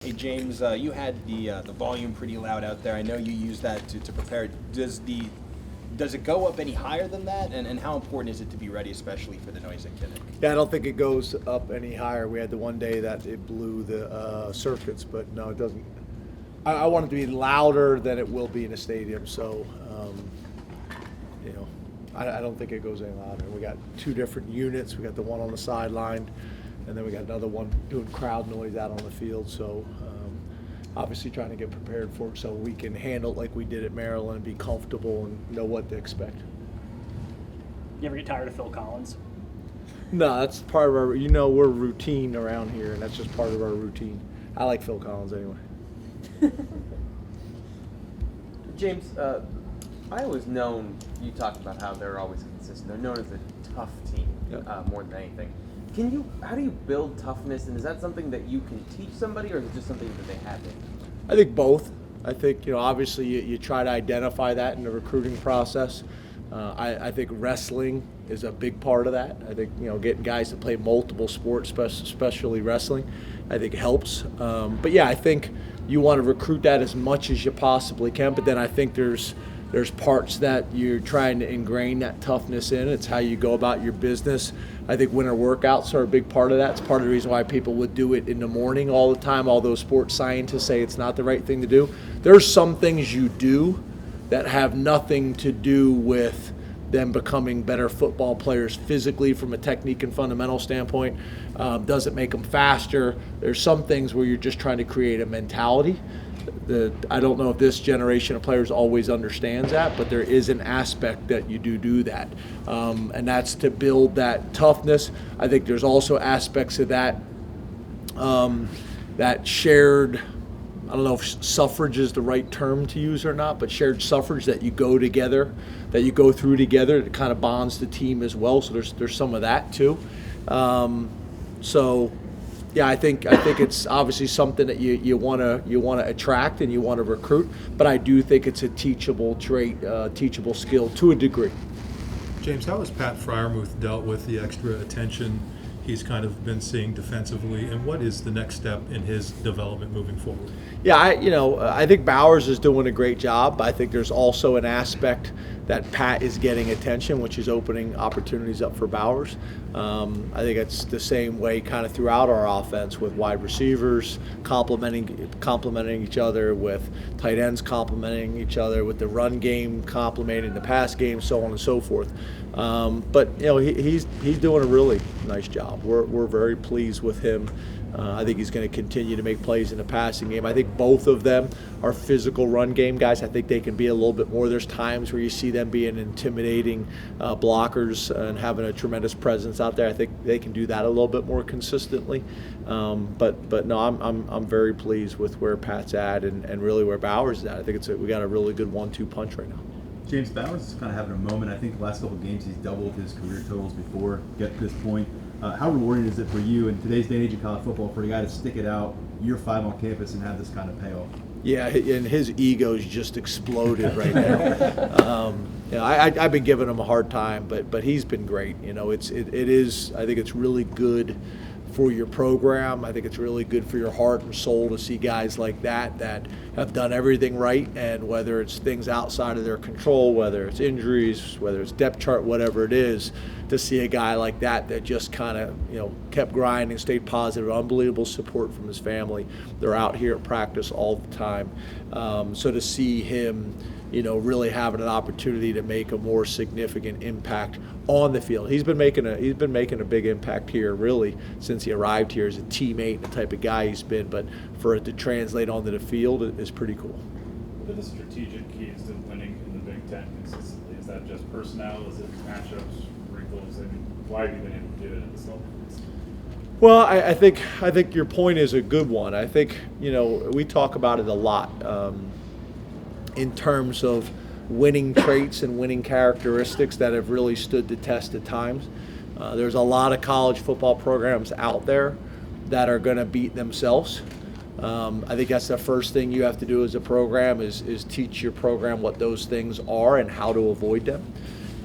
Hey James, you had the volume pretty loud out there. I know you use that to prepare. Does it go up any higher than that? And how important is it to be ready, especially for the noise at Kinnick? Yeah, I don't think it goes up any higher. We had the one day that it blew the circuits, but no, it doesn't. I want it to be louder than it will be in a stadium, so you know, I don't think it goes any louder. We got two different units. We got the one on the sideline, and then we got another one doing crowd noise out on the field. So obviously trying to get prepared for it so we can handle it like we did at Maryland and be comfortable and know what to expect. You ever get tired of Phil Collins? No, that's part of our, we're routine around here, and that's just part of our routine. I like Phil Collins anyway. James, Iowa's known, you talked about how they're always consistent. They're known as a tough team, more than anything. How do you build toughness, and is that something that you can teach somebody, or is it just something that they have in? I think both. I think, obviously you try to identify that in the recruiting process. I think wrestling is a big part of that. I think, getting guys to play multiple sports, especially wrestling, I think helps. But yeah, I think you want to recruit that as much as you possibly can, but then I think there's parts that you're trying to ingrain that toughness in. It's how you go about your business. I think winter workouts are a big part of that. It's part of the reason why people would do it in the morning all the time. All those sports scientists say it's not the right thing to do. There's some things you do that have nothing to do with them becoming better football players physically from a technique and fundamental standpoint. Doesn't make them faster. There's some things where you're just trying to create a mentality. I don't know if this generation of players always understands that, but there is an aspect that you do that, and that's to build that toughness. I think there's also aspects of that that shared, I don't know if suffrage is the right term to use or not, but shared suffrage that you go together, that you go through together, that kind of bonds the team as well. So there's some of that too. Yeah, I think it's obviously something that you want to attract and you want to recruit, but I do think it's a teachable trait, teachable skill to a degree. James, how has Pat Fryermuth dealt with the extra attention he's kind of been seeing defensively, and what is the next step in his development moving forward? Yeah, I think Bowers is doing a great job. I think there's also an aspect that Pat is getting attention, which is opening opportunities up for Bowers. I think it's the same way kind of throughout our offense with wide receivers complementing each other, with tight ends complementing each other, with the run game complementing the pass game, so on and so forth. But he's doing a really nice job. We're very pleased with him. I think he's going to continue to make plays in the passing game. I think both of them are physical run game guys. I think they can be a little bit more. There's times where you see them being intimidating blockers and having a tremendous presence out there. I think they can do that a little bit more consistently. But no, I'm very pleased with where Pat's at and really where Bowers is at. I think we got a really good 1-2 punch right now. James, Bowers is kind of having a moment. I think the last couple of games he's doubled his career totals before get to this point. How rewarding is it for you in today's day and age of college football for a guy to stick it out year 5 on campus and have this kind of payoff? Yeah, and his ego's just exploded right now. I've been giving him a hard time, but he's been great. It is. I think it's really good for your program. I think it's really good for your heart and soul to see guys like that have done everything right, and whether it's things outside of their control, whether it's injuries, whether it's depth chart, whatever it is, to see a guy like that just kind of kept grinding, stayed positive, unbelievable support from his family. They're out here at practice all the time. So to see him really having an opportunity to make a more significant impact on the field. He's been making a big impact here really since he arrived here as a teammate and the type of guy he's been, but for it to translate onto the field is pretty cool. What are the strategic keys to winning in the Big Ten consistently? Is that just personnel? Is it matchups, wrinkles? I mean, why have you been able to do it at this level? Well, I think your point is a good one. I think we talk about it a lot in terms of winning traits and winning characteristics that have really stood the test at times. There's a lot of college football programs out there that are going to beat themselves. I think that's the first thing you have to do as a program is teach your program what those things are and how to avoid them.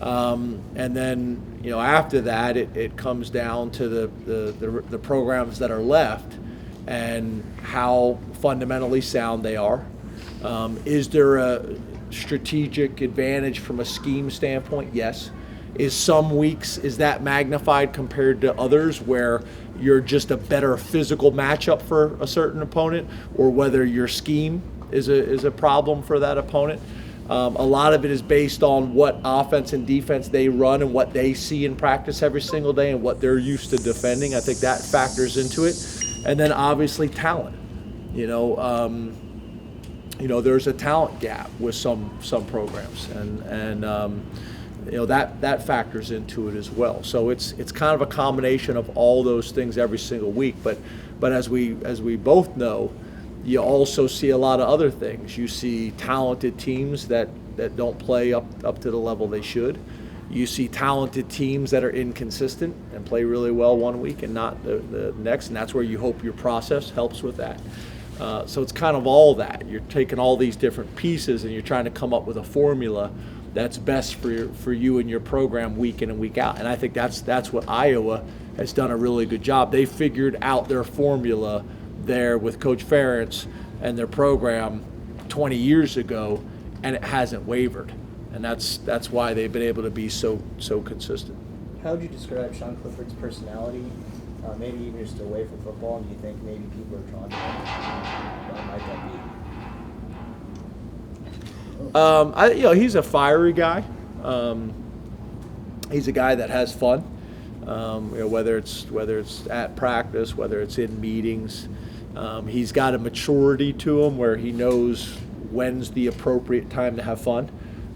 And then after that, it comes down to the programs that are left and how fundamentally sound they are. Is there a strategic advantage from a scheme standpoint? Yes. Is some weeks, is that magnified compared to others where you're just a better physical matchup for a certain opponent, or whether your scheme is a problem for that opponent? A lot of it is based on what offense and defense they run and what they see in practice every single day and what they're used to defending. I think that factors into it. And then obviously talent. There's a talent gap with some programs, and that factors into it as well. So it's kind of a combination of all those things every single week. But as we both know, you also see a lot of other things. You see talented teams that don't play up to the level they should. You see talented teams that are inconsistent and play really well one week and not the next, and that's where you hope your process helps with that. So it's kind of all that. You're taking all these different pieces and you're trying to come up with a formula that's best for you and your program week in and week out. And I think that's what Iowa has done a really good job. They figured out their formula there with Coach Ferentz and their program 20 years ago, and it hasn't wavered. And that's why they've been able to be so consistent. How would you describe Sean Clifford's personality, maybe even just away from football, and do you think maybe people are drawn to him? What might that be? He's a fiery guy. He's a guy that has fun. Whether it's at practice, whether it's in meetings, he's got a maturity to him where he knows when's the appropriate time to have fun,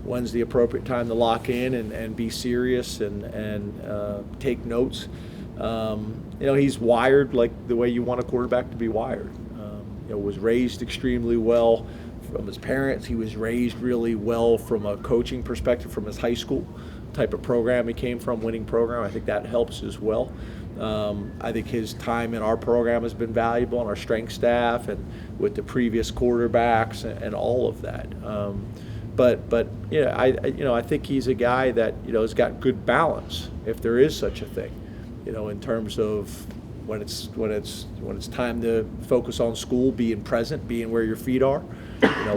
when's the appropriate time to lock in and be serious and take notes. He's wired like the way you want a quarterback to be wired. Was raised extremely well from his parents. He was raised really well from a coaching perspective from his high school type of program he came from, winning program. I think that helps as well. I think his time in our program has been valuable, on our strength staff and with the previous quarterbacks and all of that. I think he's a guy that has got good balance, if there is such a thing, in terms of when it's time to focus on school, being present, being where your feet are.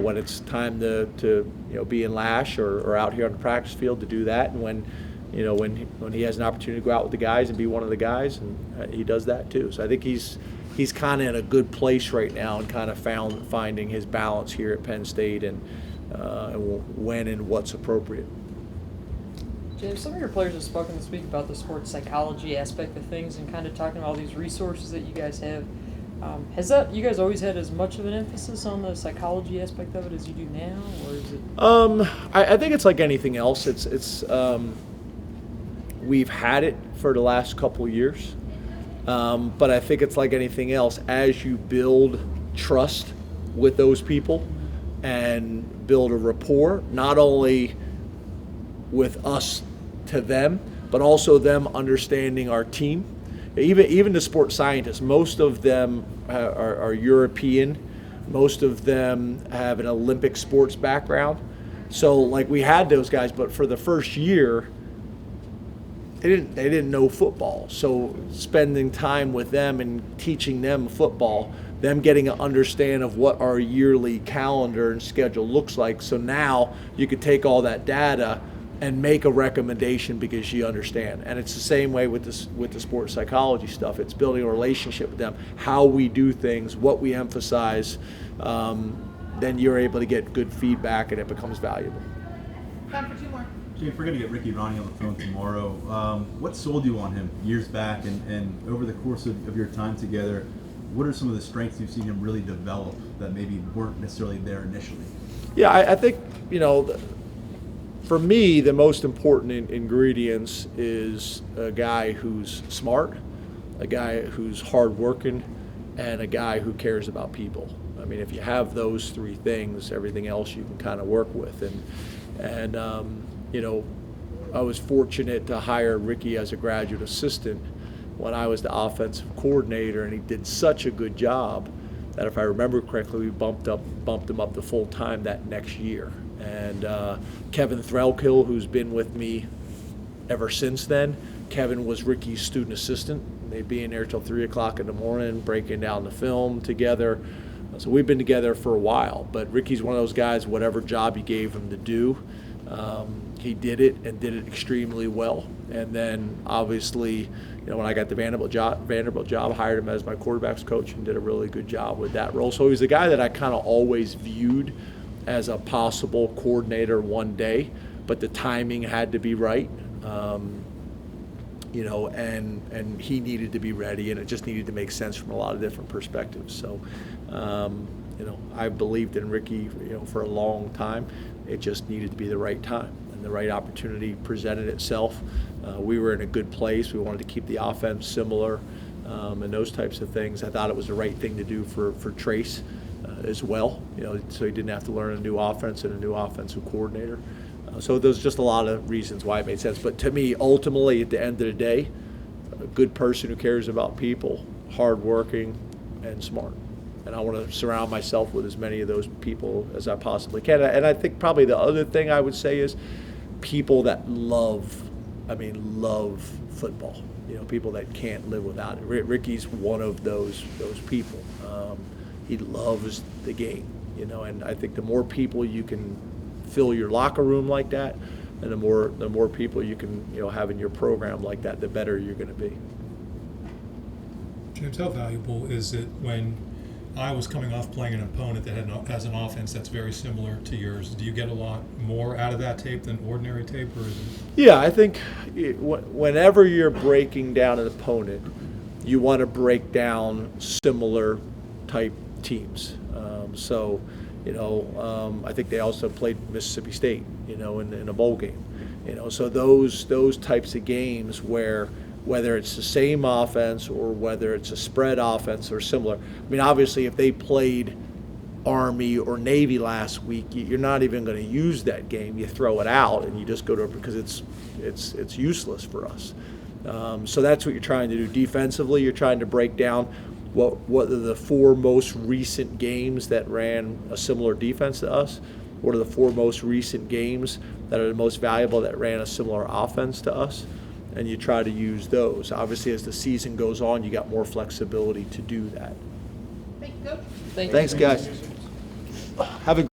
When it's time to be in Lash or out here on the practice field, to do that, and when he has an opportunity to go out with the guys and be one of the guys, and he does that too. So I think he's kind of in a good place right now and kind of finding his balance here at Penn State and when and what's appropriate. James, some of your players have spoken this week about the sports psychology aspect of things and kind of talking about all these resources that you guys have. Has that, you guys always had as much of an emphasis on the psychology aspect of it as you do now, or is it? I think it's like anything else. It's we've had it for the last couple of years, but I think it's like anything else. As you build trust with those people and build a rapport, not only with us to them, but also them understanding our team. Even the sports scientists, most of them are European. Most of them have an Olympic sports background. So like we had those guys, but for the first year, they didn't know football. So spending time with them and teaching them football, them getting an understand of what our yearly calendar and schedule looks like. So now you could take all that data and make a recommendation because you understand. And it's the same way with the sports psychology stuff. It's building a relationship with them, how we do things, what we emphasize. Then you're able to get good feedback and it becomes valuable. Time for two more. Jay, we're going to get Ricky Ronnie on the phone tomorrow. What sold you on him years back, and over the course of your time together, what are some of the strengths you've seen him really develop that maybe weren't necessarily there initially? Yeah, I think, for me, the most important ingredients is a guy who's smart, a guy who's hardworking, and a guy who cares about people. I mean, if you have those three things, everything else you can kind of work with. And I was fortunate to hire Ricky as a graduate assistant when I was the offensive coordinator, and he did such a good job that, if I remember correctly, we bumped him up to full time that next year. And Kevin Threlkill, who's been with me ever since then. Kevin was Ricky's student assistant. They'd be in there till 3 o'clock in the morning, breaking down the film together. So we've been together for a while, but Ricky's one of those guys, whatever job you gave him to do, he did it and did it extremely well. And then obviously, when I got the Vanderbilt job, I hired him as my quarterbacks coach and did a really good job with that role. So he was a guy that I kind of always viewed as a possible coordinator one day, but the timing had to be right. And he needed to be ready, and it just needed to make sense from a lot of different perspectives. So, I believed in Ricky, for a long time. It just needed to be the right time, and the right opportunity presented itself. We were in a good place. We wanted to keep the offense similar, and those types of things. I thought it was the right thing to do for Trace as well, so he didn't have to learn a new offense and a new offensive coordinator. So there's just a lot of reasons why it made sense. But to me, ultimately, at the end of the day, a good person who cares about people, hardworking, and smart. And I want to surround myself with as many of those people as I possibly can. And I think probably the other thing I would say is people that love football. People that can't live without it. Ricky's one of those people. He loves the game, and I think the more people you can fill your locker room like that, and the more people you can have in your program like that, the better you're going to be. James, how valuable is it when I was coming off playing an opponent that has an offense that's very similar to yours? Do you get a lot more out of that tape than ordinary tape, or is it? Yeah, I think whenever you're breaking down an opponent, you want to break down similar type teams. I think they also played Mississippi State, in a bowl game. So those types of games where whether it's the same offense or whether it's a spread offense or similar. Obviously, if they played Army or Navy last week, you're not even going to use that game. You throw it out and you just go to it because it's useless for us. So that's what you're trying to do defensively. You're trying to break down what are the 4 most recent games that ran a similar defense to us? What are the 4 most recent games that are the most valuable that ran a similar offense to us? And you try to use those. Obviously, as the season goes on, you got more flexibility to do that. Thank you, Coach. Thanks, guys. Have a